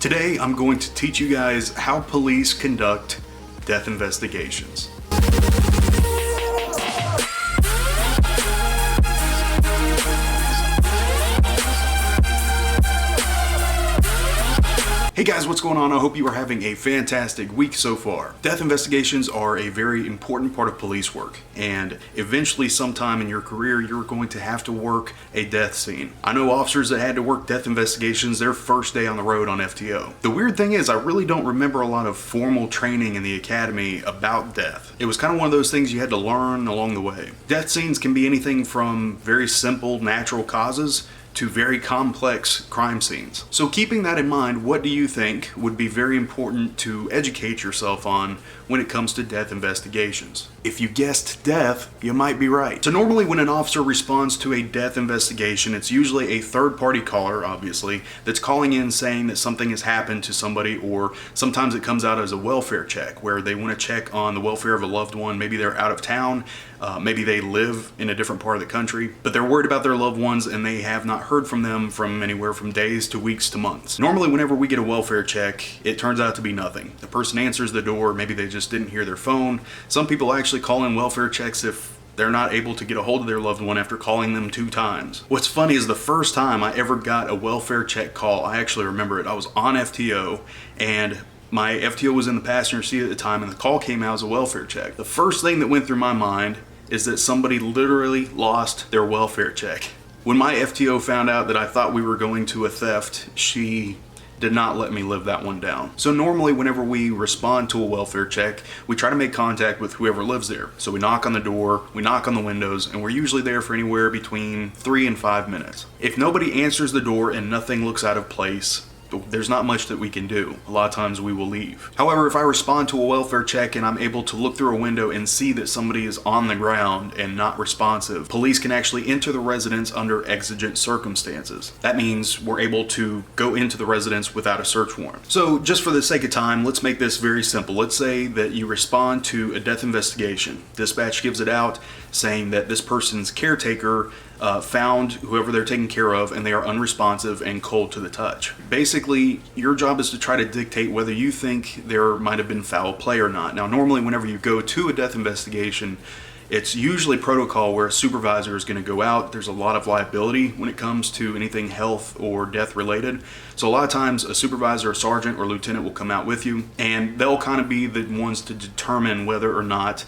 Today, I'm going to teach you guys how police conduct death investigations. Hey guys, what's going on? I hope you are having a fantastic week so far. Death investigations are a very important part of police work, and eventually sometime in your career you're going to have to work a death scene. I know officers that had to work death investigations their first day on the road on FTO. The weird thing is I really don't remember a lot of formal training in the academy about death. It was kind of one of those things you had to learn along the way. Death scenes can be anything from very simple natural causes to very complex crime scenes. So keeping that in mind, what do you think would be very important to educate yourself on when it comes to death investigations? If you guessed death, you might be right. So normally when an officer responds to a death investigation, it's usually a third-party caller, obviously, that's calling in saying that something has happened to somebody, or sometimes it comes out as a welfare check, where they want to check on the welfare of a loved one. Maybe they're out of town, maybe they live in a different part of the country, but they're worried about their loved ones and they have not heard from them from anywhere from days to weeks to months. Normally whenever we get a welfare check, it turns out to be nothing. The person answers the door, maybe they just didn't hear their phone. Some people actually call in welfare checks if they're not able to get a hold of their loved one after calling them 2 times. What's funny is the first time I ever got a welfare check call, I actually remember it. I was on FTO and my FTO was in the passenger seat at the time and the call came out as a welfare check. The first thing that went through my mind is that somebody literally lost their welfare check. When my FTO found out that I thought we were going to a theft, she did not let me live that one down. So normally whenever we respond to a welfare check, we try to make contact with whoever lives there. So we knock on the door, we knock on the windows, and we're usually there for anywhere between 3 and 5 minutes. If nobody answers the door and nothing looks out of place, there's not much that we can do. A lot of times we will leave. However, if I respond to a welfare check and I'm able to look through a window and see that somebody is on the ground and not responsive, police can actually enter the residence under exigent circumstances. That means we're able to go into the residence without a search warrant. So just for the sake of time, let's make this very simple. Let's say that you respond to a death investigation. Dispatch gives it out saying that this person's caretaker found whoever they're taking care of and they are unresponsive and cold to the touch. Basically, your job is to try to dictate whether you think there might have been foul play or not. Now, normally whenever you go to a death investigation, it's usually protocol where a supervisor is going to go out. There's a lot of liability when it comes to anything health or death related. So a lot of times a supervisor, a sergeant, or lieutenant will come out with you and they'll kind of be the ones to determine whether or not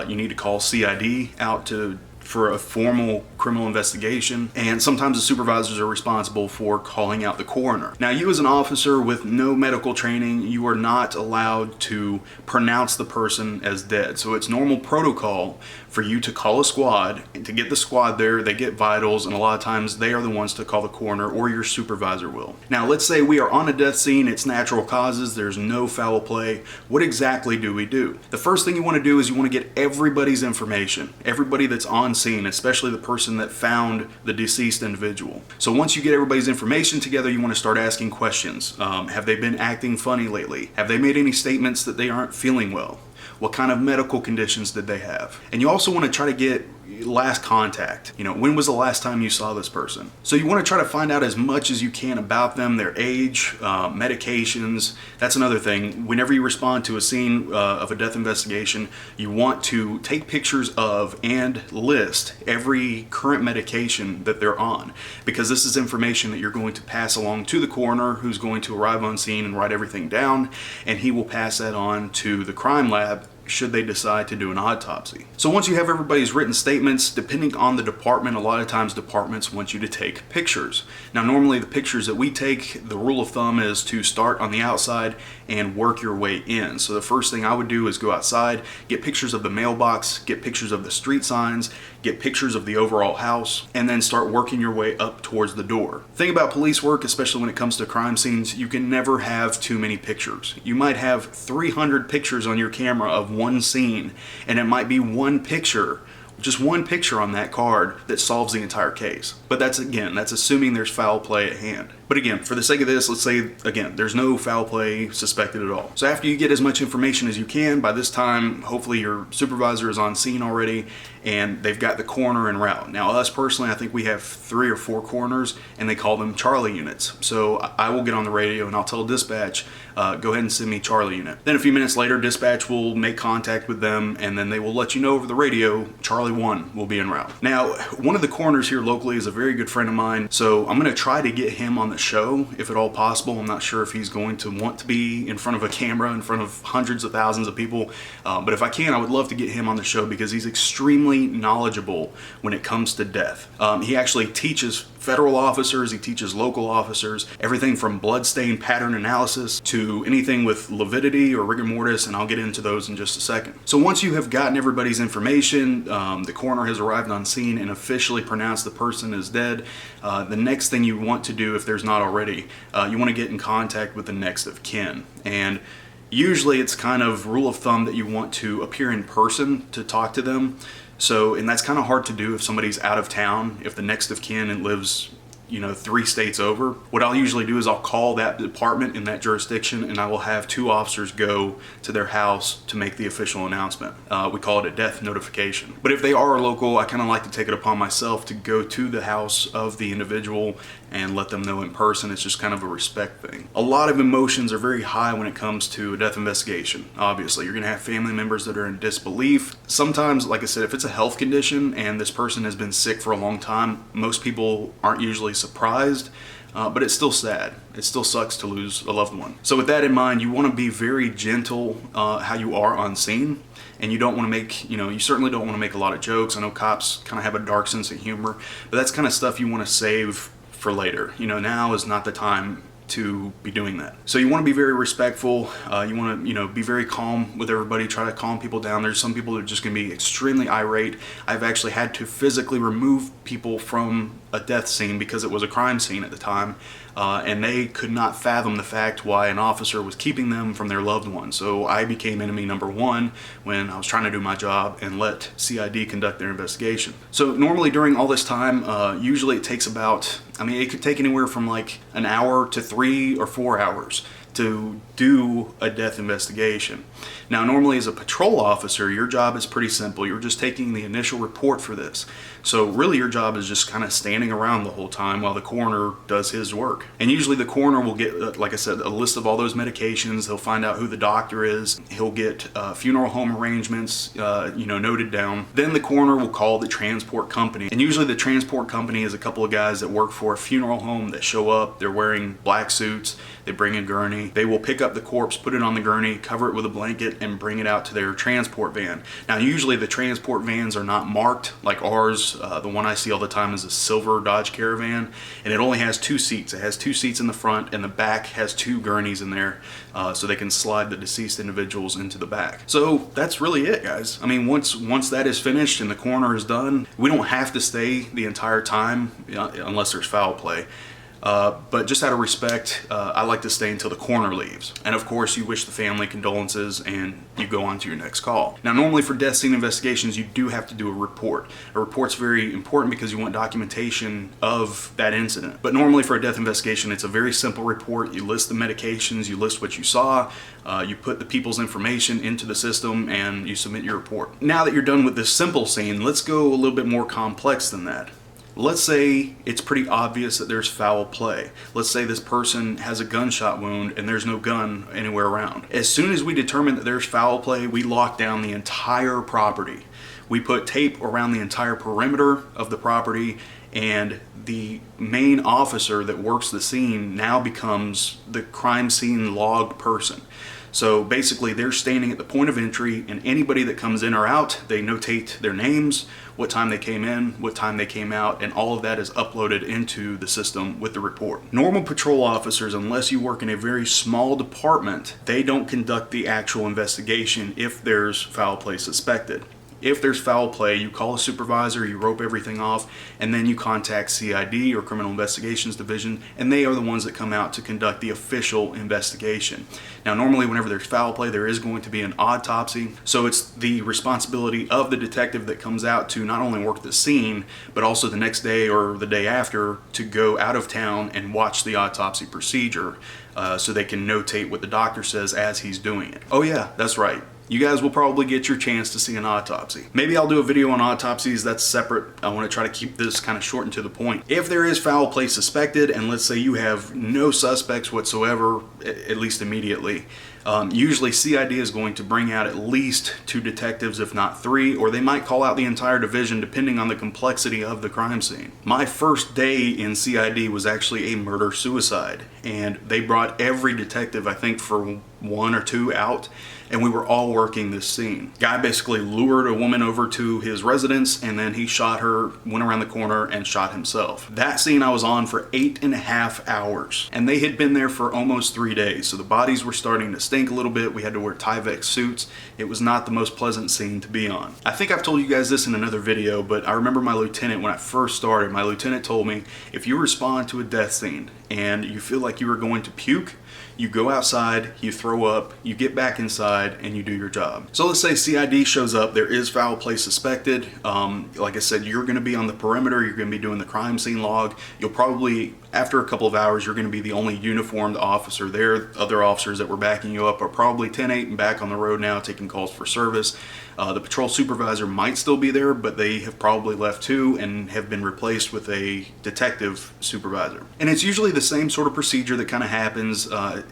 you need to call CID out for a formal criminal investigation, and sometimes the supervisors are responsible for calling out the coroner. Now, you as an officer with no medical training, you are not allowed to pronounce the person as dead. So it's normal protocol for you to call a squad, and to get the squad there, they get vitals, and a lot of times they are the ones to call the coroner, or your supervisor will. Now, let's say we are on a death scene, it's natural causes, there's no foul play. What exactly do we do? The first thing you want to do is you want to get everybody's information, everybody that's on scene, especially the person that found the deceased individual. So once you get everybody's information together, you want to start asking questions. Have they been acting funny lately? Have they made any statements that they aren't feeling well? What kind of medical conditions did they have? And you also want to try to get last contact. When was the last time you saw this person? So you want to try to find out as much as you can about them, their age, medications. That's another thing. Whenever you respond to a scene of a death investigation, you want to take pictures of and list every current medication that they're on, because this is information that you're going to pass along to the coroner, who's going to arrive on scene and write everything down, and he will pass that on to the crime lab should they decide to do an autopsy. So once you have everybody's written statements, depending on the department, a lot of times departments want you to take pictures. Now normally the pictures that we take, the rule of thumb is to start on the outside and work your way in. So the first thing I would do is go outside, get pictures of the mailbox, get pictures of the street signs, get pictures of the overall house, and then start working your way up towards the door. The thing about police work, especially when it comes to crime scenes, you can never have too many pictures. You might have 300 pictures on your camera of one scene, and it might be one picture, just one picture on that card that solves the entire case. But that's assuming there's foul play at hand. But again, for the sake of this, let's say, again, there's no foul play suspected at all. So after you get as much information as you can, by this time, hopefully your supervisor is on scene already and they've got the coroner en route. Now, us personally, I think we have 3 or 4 coroners and they call them Charlie units. So I will get on the radio and I'll tell dispatch, go ahead and send me Charlie unit. Then a few minutes later, dispatch will make contact with them and then they will let you know over the radio, Charlie 1 will be en route. Now, one of the coroners here locally is a very good friend of mine, so I'm gonna try to get him on the show if at all possible. I'm not sure if he's going to want to be in front of a camera in front of hundreds of thousands of people, but if I can, I would love to get him on the show because he's extremely knowledgeable when it comes to death. He actually teaches federal officers, he teaches local officers, everything from bloodstain pattern analysis to anything with lividity or rigor mortis, and I'll get into those in just a second. So once you have gotten everybody's information, the coroner has arrived on scene and officially pronounced the person is dead, the next thing you want to do, if there's not already, you want to get in contact with the next of kin. And usually it's kind of rule of thumb that you want to appear in person to talk to them. So, and that's kind of hard to do if somebody's out of town, if the next of kin and lives, 3 states over. What I'll usually do is I'll call that department in that jurisdiction and I will have 2 officers go to their house to make the official announcement. We call it a death notification. But if they are local, I kind of like to take it upon myself to go to the house of the individual and let them know in person. It's just kind of a respect thing. A lot of emotions are very high when it comes to a death investigation. Obviously, you're gonna have family members that are in disbelief. Sometimes, like I said, if it's a health condition and this person has been sick for a long time, most people aren't usually surprised, but it's still sad. It still sucks to lose a loved one. So with that in mind, you want to be very gentle how you are on scene, and you don't want to make, you certainly don't want to make a lot of jokes. I know cops kind of have a dark sense of humor, but that's kind of stuff you want to save for later. Now is not the time to be doing that. So you want to be very respectful. You want to, be very calm with everybody. Try to calm people down. There's some people that are just going to be extremely irate. I've actually had to physically remove people from a death scene because it was a crime scene at the time, and they could not fathom the fact why an officer was keeping them from their loved one. So I became enemy number 1 when I was trying to do my job and let CID conduct their investigation. So normally during all this time, usually it takes about, it could take anywhere from like an hour to 3 or 4 hours to do a death investigation. Now, normally as a patrol officer, your job is pretty simple. You're just taking the initial report for this. So really your job is just kind of standing around the whole time while the coroner does his work. And usually the coroner will get, like I said, a list of all those medications. He'll find out who the doctor is. He'll get funeral home arrangements, noted down. Then the coroner will call the transport company. And usually the transport company is a couple of guys that work for a funeral home that show up. They're wearing black suits. They bring a gurney. They will pick up the corpse, put it on the gurney, cover it with a blanket, and bring it out to their transport van. Now, usually the transport vans are not marked like ours. The one I see all the time is a silver Dodge Caravan, and it only has 2 seats. It has 2 seats in the front, and the back has 2 gurneys in there, so they can slide the deceased individuals into the back. So that's really it, guys. Once that is finished and the coroner is done, we don't have to stay the entire time unless there's foul play. But just out of respect, I like to stay until the coroner leaves. And of course, you wish the family condolences and you go on to your next call. Now, normally for death scene investigations, you do have to do a report. A report's very important because you want documentation of that incident. But normally for a death investigation, it's a very simple report. You list the medications, you list what you saw, you put the people's information into the system, and you submit your report. Now that you're done with this simple scene, let's go a little bit more complex than that. Let's say it's pretty obvious that there's foul play. Let's say this person has a gunshot wound and there's no gun anywhere around. As soon as we determine that there's foul play, we lock down the entire property. We put tape around the entire perimeter of the property, and the main officer that works the scene now becomes the crime scene logged person. So basically they're standing at the point of entry, and anybody that comes in or out, they notate their names, what time they came in, what time they came out, and all of that is uploaded into the system with the report. Normal patrol officers, unless you work in a very small department, they don't conduct the actual investigation if there's foul play suspected. If there's foul play, you call a supervisor, you rope everything off, and then you contact CID or Criminal Investigations Division, and they are the ones that come out to conduct the official investigation. Now, normally whenever there's foul play, there is going to be an autopsy, so it's the responsibility of the detective that comes out to not only work the scene, but also the next day or the day after to go out of town and watch the autopsy procedure so they can notate what the doctor says as he's doing it. Oh yeah, that's right. You guys will probably get your chance to see an autopsy. Maybe I'll do a video on autopsies, that's separate. I want to try to keep this kind of short and to the point. If there is foul play suspected, and let's say you have no suspects whatsoever, at least immediately, usually CID is going to bring out at least 2 detectives, if not 3, or they might call out the entire division depending on the complexity of the crime scene. My first day in CID was actually a murder-suicide, and they brought every detective, I think, for 1 or 2 out, and we were all working this scene. Guy basically lured a woman over to his residence, and then he shot her, went around the corner, and shot himself. That scene I was on for 8.5 hours, and they had been there for almost 3 days, so the bodies were starting to stink a little bit. We had to wear Tyvek suits. It was not the most pleasant scene to be on. I think I've told you guys this in another video, but I remember my lieutenant, when I first started, my lieutenant told me, if you respond to a death scene and you feel like you are going to puke, you go outside, you throw up, you get back inside, and you do your job. So let's say CID shows up, there is foul play suspected. Like I said, you're gonna be on the perimeter, you're gonna be doing the crime scene log. You'll probably, after a couple of hours, you're gonna be the only uniformed officer there. Other officers that were backing you up are probably 10-8 and back on the road now taking calls for service. The patrol supervisor might still be there, but they have probably left too and have been replaced with a detective supervisor. And it's usually the same sort of procedure that kind of happens.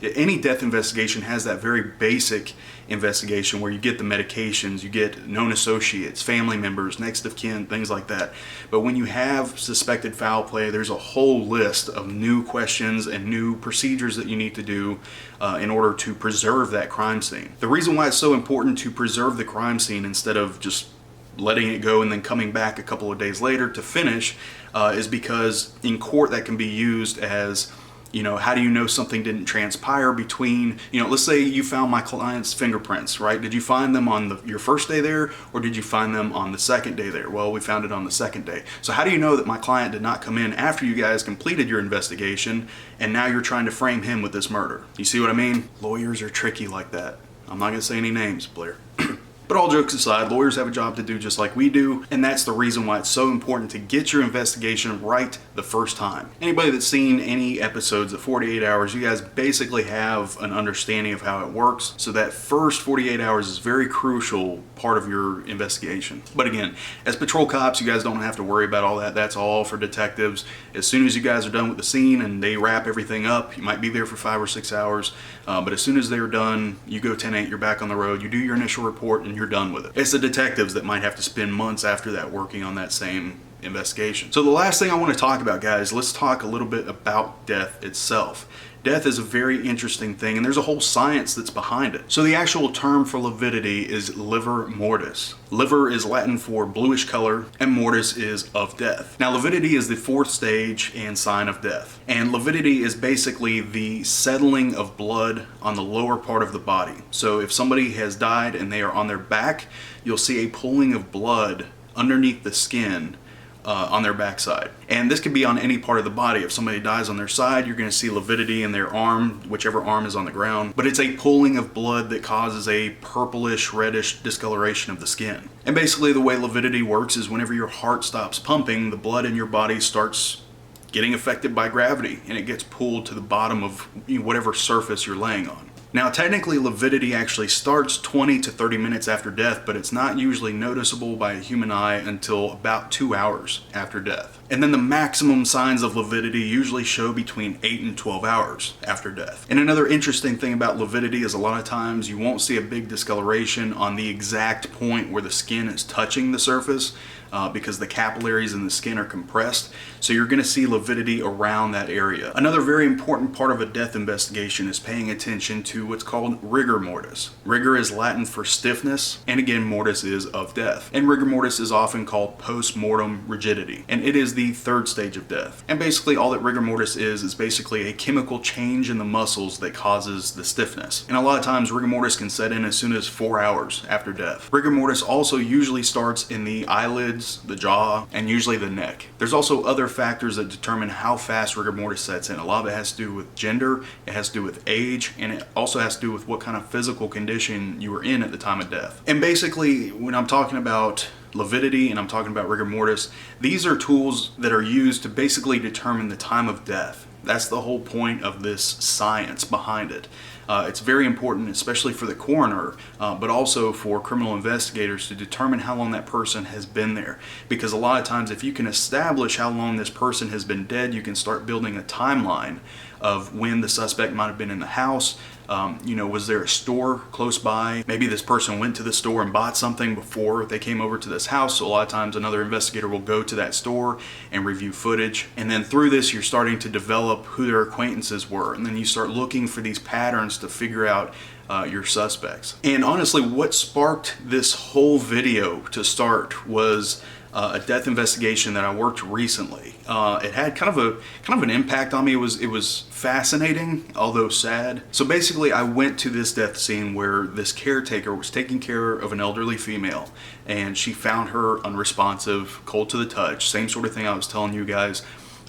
Any death investigation has that very basic investigation where you get the medications, you get known associates, family members, next of kin, things like that. But when you have suspected foul play, there's a whole list of new questions and new procedures that you need to do in order to preserve that crime scene. The reason why it's so important to preserve the crime scene instead of just letting it go and then coming back a couple of days later to finish is because in court that can be used as, you know, how do you know something didn't transpire between, you know, let's say you found my client's fingerprints, right? Did you find them on your first day there, or did you find them on the second day there? Well, we found it on the second day. So how do you know that my client did not come in after you guys completed your investigation and now you're trying to frame him with this murder? You see what I mean? Lawyers are tricky like that. I'm not gonna say any names, Blair. But all jokes aside, lawyers have a job to do just like we do, and that's the reason why it's so important to get your investigation right the first time. Anybody that's seen any episodes of 48 Hours, you guys basically have an understanding of how it works, so that first 48 hours is very crucial part of your investigation. But again, as patrol cops, you guys don't have to worry about all that. That's all for detectives. As soon as you guys are done with the scene and they wrap everything up, you might be there for 5 or 6 hours, but as soon as they're done, you go 10-8, you're back on the road, you do your initial report, and you're done with it. It's the detectives that might have to spend months after that working on that same investigation. So the last thing I want to talk about, guys, let's talk a little bit about death itself. Death is a very interesting thing, and there's a whole science that's behind it. So the actual term for lividity is livor mortis. Liver is Latin for bluish color, and mortis is of death. Now, lividity is the 4th stage and sign of death. And lividity is basically the settling of blood on the lower part of the body. So if somebody has died and they are on their back, you'll see a pooling of blood underneath the skin on their backside. And this could be on any part of the body. If somebody dies on their side, you're going to see lividity in their arm, whichever arm is on the ground. But it's a pooling of blood that causes a purplish, reddish discoloration of the skin. And basically the way lividity works is whenever your heart stops pumping, the blood in your body starts getting affected by gravity, and it gets pulled to the bottom of whatever surface you're laying on. Now, technically, lividity actually starts 20 to 30 minutes after death, but it's not usually noticeable by a human eye until about 2 hours after death. And then the maximum signs of lividity usually show between 8 and 12 hours after death. And another interesting thing about lividity is a lot of times you won't see a big discoloration on the exact point where the skin is touching the surface. because the capillaries in the skin are compressed. So you're going to see lividity around that area. Another very important part of a death investigation is paying attention to what's called rigor mortis. Rigor is Latin for stiffness, and again, mortis is of death. And rigor mortis is often called post-mortem rigidity, and it is the third stage of death. And basically all that rigor mortis is basically a chemical change in the muscles that causes the stiffness. And a lot of times rigor mortis can set in as soon as 4 hours after death. Rigor mortis also usually starts in the eyelids, the jaw, and usually the neck. There's also other factors that determine how fast rigor mortis sets in. A lot of it has to do with gender, it has to do with age, and it also has to do with what kind of physical condition you were in at the time of death. And basically, when I'm talking about lividity and I'm talking about rigor mortis, these are tools that are used to basically determine the time of death. That's the whole point of this science behind it. It's very important, especially for the coroner, but also for criminal investigators to determine how long that person has been there. Because a lot of times, if you can establish how long this person has been dead, you can start building a timeline of when the suspect might have been in the house. Was there a store close by? Maybe this person went to the store and bought something before they came over to this house. So a lot of times another investigator will go to that store and review footage. And then through this, you're starting to develop who their acquaintances were. And then you start looking for these patterns to figure out your suspects. And honestly, what sparked this whole video to start was a death investigation that I worked recently. It had kind of an impact on me. It was fascinating, although sad. So basically, I went to this death scene where this caretaker was taking care of an elderly female, and she found her unresponsive, cold to the touch, same sort of thing I was telling you guys.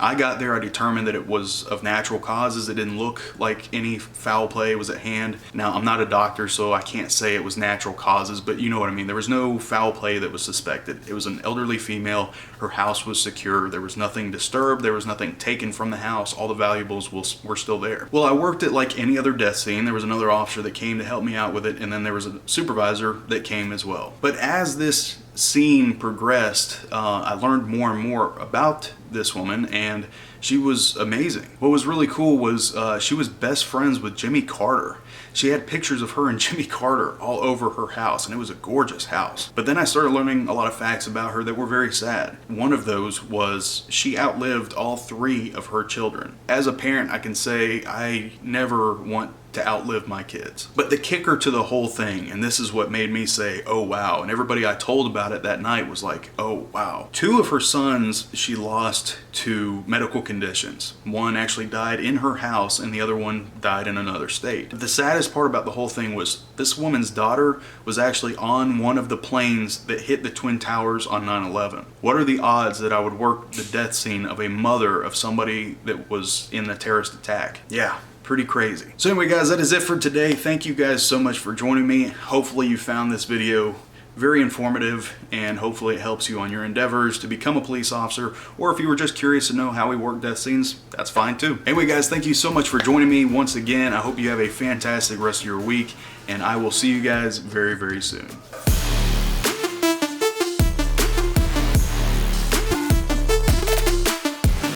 I got there, I determined that it was of natural causes. It didn't look like any foul play was at hand. Now, I'm not a doctor, so I can't say it was natural causes, but you know what I mean. There was no foul play that was suspected. It was an elderly female. Her house was secure. There was nothing disturbed. There was nothing taken from the house. All the valuables were still there. Well, I worked it like any other death scene. There was another officer that came to help me out with it, and then there was a supervisor that came as well. But as this scene progressed, I learned more and more about this woman, and she was amazing. What was really cool was she was best friends with Jimmy Carter. She had pictures of her and Jimmy Carter all over her house, and it was a gorgeous house. But then I started learning a lot of facts about her that were very sad. One of those was she outlived all 3 of her children. As a parent, I can say I never want to outlive my kids. But the kicker to the whole thing, and this is what made me say, oh wow, and everybody I told about it that night was like, oh wow. 2 of her sons she lost to medical conditions. One actually died in her house and the other one died in another state. The saddest part about the whole thing was this woman's daughter was actually on one of the planes that hit the Twin Towers on 9/11. What are the odds that I would work the death scene of a mother of somebody that was in a terrorist attack? Yeah. Pretty crazy. So anyway guys, that is it for today. Thank you guys so much for joining me. Hopefully you found this video very informative, and hopefully it helps you on your endeavors to become a police officer, or if you were just curious to know how we work death scenes, that's fine too. Anyway guys, thank you so much for joining me once again. I hope you have a fantastic rest of your week, and I will see you guys very, very soon.